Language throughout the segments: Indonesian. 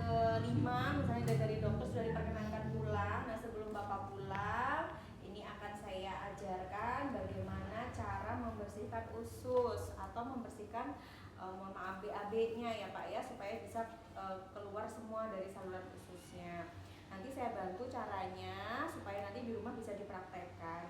kelima, misalnya dari dokter sudah diperkenankan pulang. Nah, sebelum Bapak pulang, ini akan saya ajarkan bagaimana cara membersihkan usus atau membersihkan mohon maaf BAB-nya ya Pak ya, supaya bisa keluar semua dari saluran ususnya. Nanti saya bantu caranya supaya nanti di rumah bisa dipraktekkan.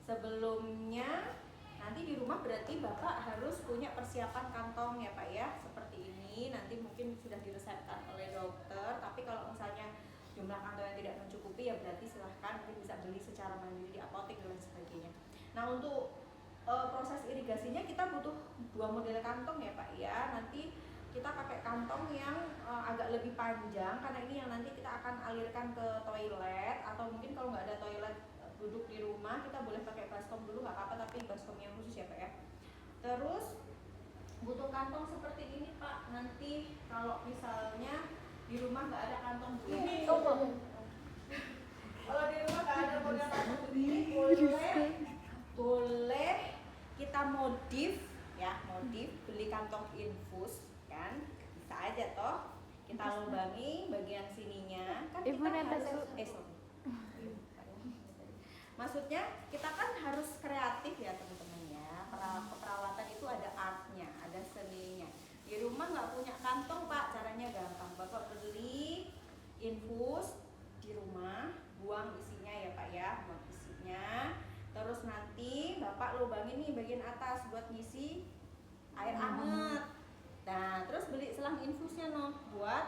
Sebelumnya nanti di rumah berarti Bapak harus punya persiapan kantong ya Pak ya, seperti ini. Nanti mungkin sudah diresepkan oleh dokter, tapi kalau misalnya jumlah kantong yang tidak mencukupi ya berarti silahkan nanti bisa beli secara mandiri di apotek dan sebagainya. Nah, untuk proses irigasinya kita butuh dua model kantong ya Pak ya. Nanti kita pakai kantong yang agak lebih panjang karena ini yang nanti kita akan alirkan ke toilet, atau mungkin kalau nggak ada toilet duduk di rumah kita boleh pakai baskom dulu nggak apa-apa, tapi baskom yang khusus ya Pak ya. Terus butuh kantong seperti ini Pak. Nanti kalau misalnya di rumah nggak ada kantong begini, kalau di rumah nggak ada model kantong begini, boleh kita modif ya, beli kantong infus kan, bisa aja toh kita lubangi bagian sininya kan. Kita harus maksudnya kita kan harus kreatif ya teman-teman ya. Perawatan itu ada artnya, ada seninya. Di rumah nggak punya kantong Pak, caranya gampang. Bapak beli infus di rumah, buang isinya ya Pak ya, buang isinya. Terus nanti Bapak lubangin nih bagian atas buat ngisi air hangat. Nah, terus beli selang infusnya buat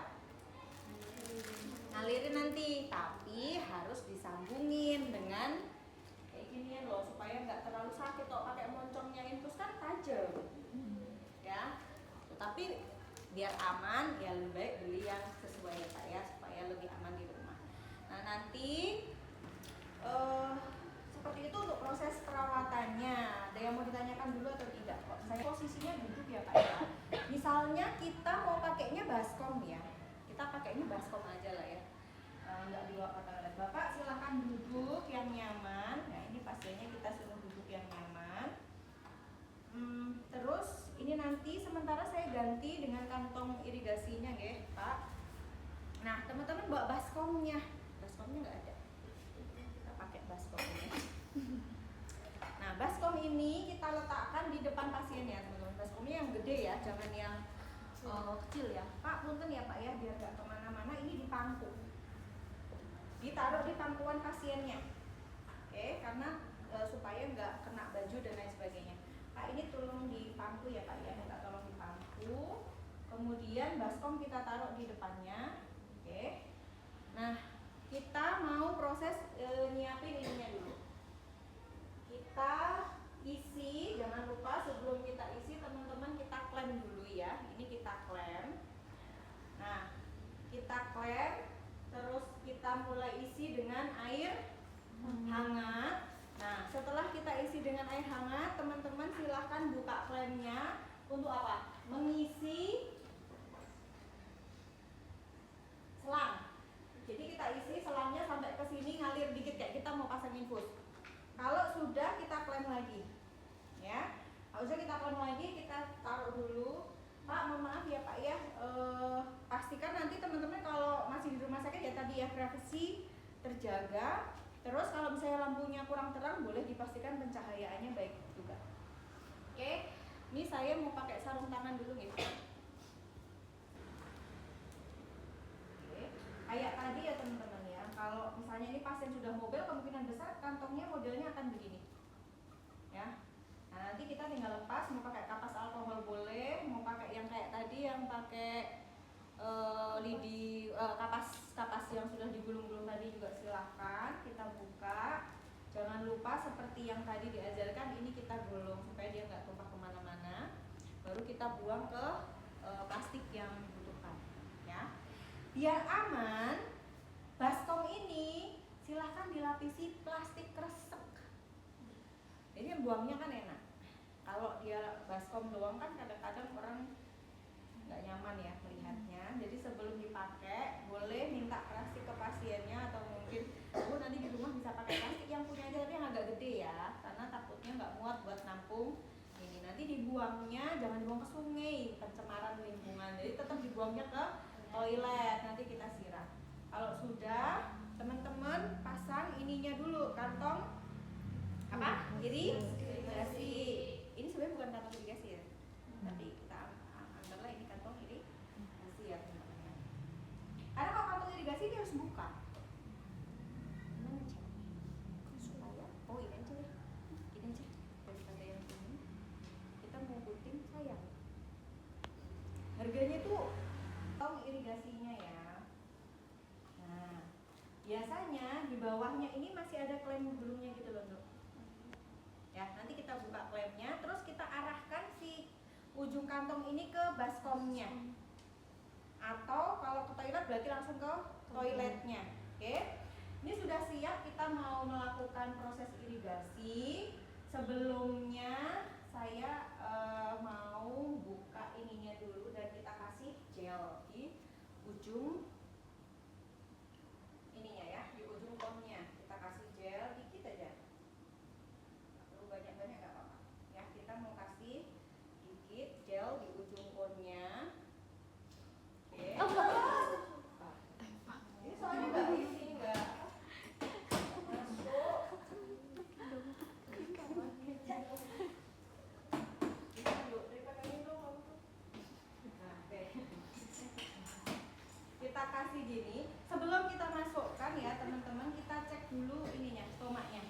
ngalirin nanti, tapi harus disambungin dengan kayak gini loh, supaya nggak terlalu sakit. Kok pakai moncongnya infus kan tajam ya. Tapi biar aman ya lebih baik beli yang sesuai ya Pak ya, supaya lebih aman di rumah. Nah, nanti seperti itu untuk proses perawatannya. Ada yang mau ditanyakan dulu atau tidak? Kok saya posisinya duduk ya Pak ya. Misalnya kita mau pakainya baskom ya, kita pakainya baskom aja lah ya, nggak dibawa kata-kata. Bapak silahkan duduk yang nyaman. Nah, ini pasiennya kita suruh duduk yang nyaman. Terus ini nanti sementara saya ganti dengan kantong irigasinya ya Pak. Nah, teman-teman bawa baskomnya nggak ada, kita pakai baskomnya. Nah, baskom ini kita letakkan di depan pasien ya teman-teman. Baskomnya yang gede ya, jangan yang kecil ya Pak. Punten ya Pak ya, biar nggak kemana-mana. Ini di pangku, ditaruh di pangkuan pasiennya, oke, karena supaya nggak kena baju dan lain sebagainya. Pak, ini tolong di pangku ya Pak ya, minta tolong di pangku. Kemudian baskom kita taruh di depannya, oke. Nah, kita mau proses nyiapin ininya dulu. Kita isi, jangan lupa sebelum kita isi teman-teman kita klem dulu ya. Ini kita klem. Nah, kita klem, terus kita mulai isi dengan air hangat. Nah, setelah kita isi dengan air hangat, teman-teman silahkan buka klemnya. Untuk apa? Mengisi selang. Jadi kita isi selangnya sampai ke sini, ngalir dikit kayak kita mau pasang infus. Kalau sudah kita klem lagi, ya. Kalau sudah kita klem lagi, kita taruh dulu. Pak, mohon maaf ya Pak ya. Pastikan nanti teman-teman kalau masih di rumah sakit ya tadi ya, privasi terjaga. Terus kalau misalnya lampunya kurang terang, boleh dipastikan pencahayaannya baik juga. Oke, ini saya mau pakai sarung tangan dulu nih. Kayak tadi ya teman-teman ya, kalau misalnya ini pasien sudah mobil, kemungkinan besar kantongnya modelnya akan begini ya. Nah, nanti kita tinggal lepas, mau pakai kapas alkohol boleh, mau pakai yang kayak tadi yang pakai kapas yang sudah digulung-gulung tadi juga silahkan. Kita buka, jangan lupa seperti yang tadi diajarkan, ini kita gulung supaya dia nggak tumpah kemana-mana. Baru kita buang ke plastik yang dibutuhkan ya. Biar aman, baskom ini silahkan dilapisi plastik kresek. Jadi buangnya kan enak. Kalau dia baskom doang kan kadang-kadang orang nggak nyaman ya melihatnya. Jadi sebelum dipakai boleh minta plastik ke pasiennya, atau mungkin nanti di rumah bisa pakai plastik yang punya aja tapi yang agak gede ya, karena takutnya nggak muat buat nampung ini. Nanti nanti dibuangnya jangan dibuang ke sungai, pencemaran lingkungan. Jadi tetap dibuangnya ke toilet, nanti kita siram. Kalau sudah, teman-teman pasang ininya dulu, kantong apa? Irigasi. Ini sebenarnya bukan kantong irigasi ya, tapi kita anggaplah ini kantong irigasi ya teman-teman. Karena kalau kantong irigasi dia harus buka. Gimana caranya? Supaya, oh ini aja deh, ini aja daripada yang ini. Kita mau gunting sayang. Harganya tuh kantong irigasinya ya. Nah, biasanya di bawahnya ini masih ada klem belumnya gitu loh, Dok. Ya, nanti kita buka klemnya, terus kita arahkan si ujung kantong ini ke baskomnya. Atau kalau ke toilet berarti langsung ke toiletnya. Oke. Ini sudah siap, kita mau melakukan proses irigasi. Sebelumnya saya mau buka ininya dulu dan kita kasih gel di ujung ininya ya, di ujung konnya. Kita kasih gel dikit aja. Banyak-banyak nggak apa-apa ya, kita mau kasih dikit gel di ujung konnya. Oke. Ini soalnya nggak ini nggak masuk. Kita kasih gini. Sebelum kita masukkan ya teman-teman, kita cek dulu ininya, stomaknya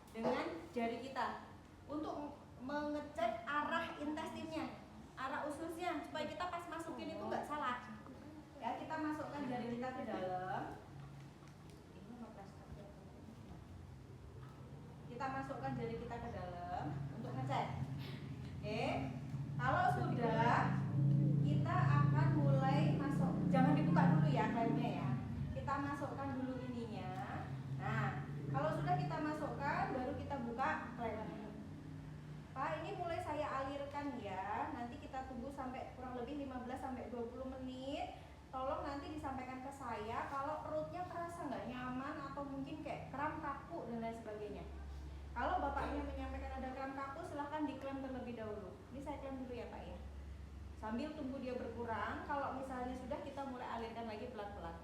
dengan jari kita untuk mengecek arah intestinnya, arah ususnya, supaya kita pas masukin itu nggak salah. Ya, kita masukkan jari kita ke dalam. Kita masukkan jari kita ke dalam untuk ngecek. Oke. Kalau sudah, kita akan mulai masuk. Jangan dibuka dulu ya klemnya ya. Kita masukkan dulu ininya. Nah, kalau sudah kita masukkan, baru kita buka klemnya. Pak, ini mulai saya alirkan ya. Nanti kita tunggu sampai kurang lebih 15 sampai 20 menit. Tolong nanti disampaikan ke saya kalau perutnya terasa nggak nyaman atau mungkin kayak kram kaku dan lain sebagainya. Kalau bapaknya menyampaikan ada kram kaku, silahkan diklem terlebih dahulu. Ini saya klem dulu ya Pak ya. Sambil tunggu dia berkurang. Kalau misalnya sudah, kita mulai alirkan lagi pelan-pelan.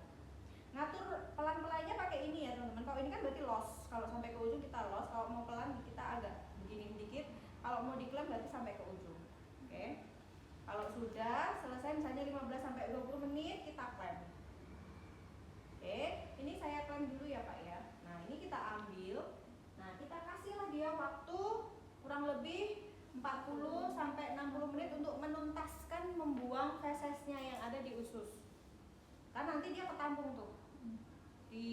Ngatur pelan-pelannya pakai ini ya teman-teman. Kalau ini kan berarti los. Kalau sampai ke ujung kita los. Kalau mau pelan kita agak begini sedikit. Kalau mau diklem berarti sampai ke ujung. Oke. Kalau sudah selesai misalnya 15 sampai 20 menit, kita klem. Oke, ini saya klem dulu ya Pak ya. Nah, ini kita ambil. Nah, kita kasihlah dia waktu kurang lebih 40 sampai 60 menit untuk menuntaskan membuang fesesnya yang ada di usus. Kan nanti dia ketampung tuh di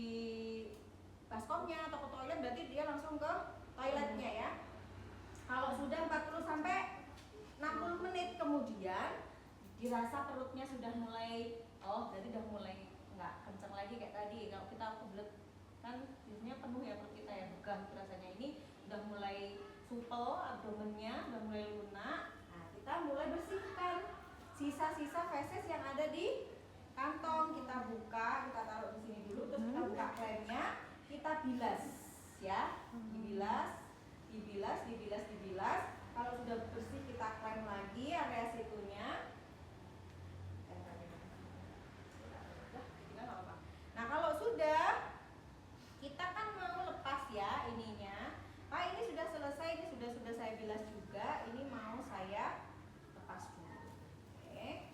baskomnya atau ke toilet, berarti dia langsung ke toiletnya ya. Kalau sudah 40 sampai 60 menit kemudian dirasa perutnya sudah mulai, oh berarti udah mulai nggak kencang lagi kayak tadi. Kalau kita kebelet kan biasanya penuh ya perut kita ya, begah rasanya. Ini udah mulai supel abdomennya, udah mulai lunak. Nah, kita mulai bersihkan sisa-sisa feses yang ada di kantong. Kita buka, kita taruh di sini dulu, terus kita buka klemnya, kita bilas ya, dibilas. Kalau sudah bersih kita klem lagi area situnya. Nah, kalau sudah, kita kan mau lepas ya ininya. Pak, ini sudah selesai, ini sudah saya bilas juga. Ini mau saya lepas dulu. Oke.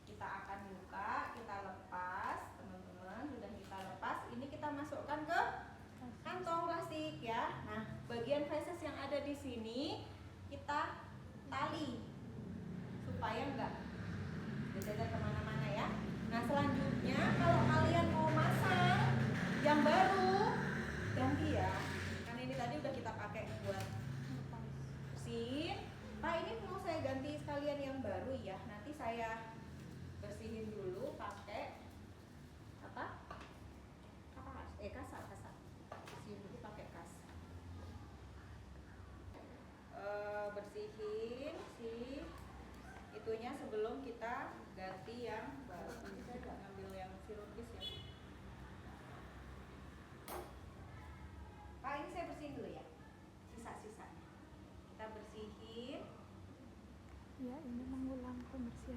Kita akan buka, kita lepas, teman-teman. Sudah kita lepas, ini kita masukkan ke kantong plastik ya. Nah, bagian feses yang ada di sini ini mengulang pembersihan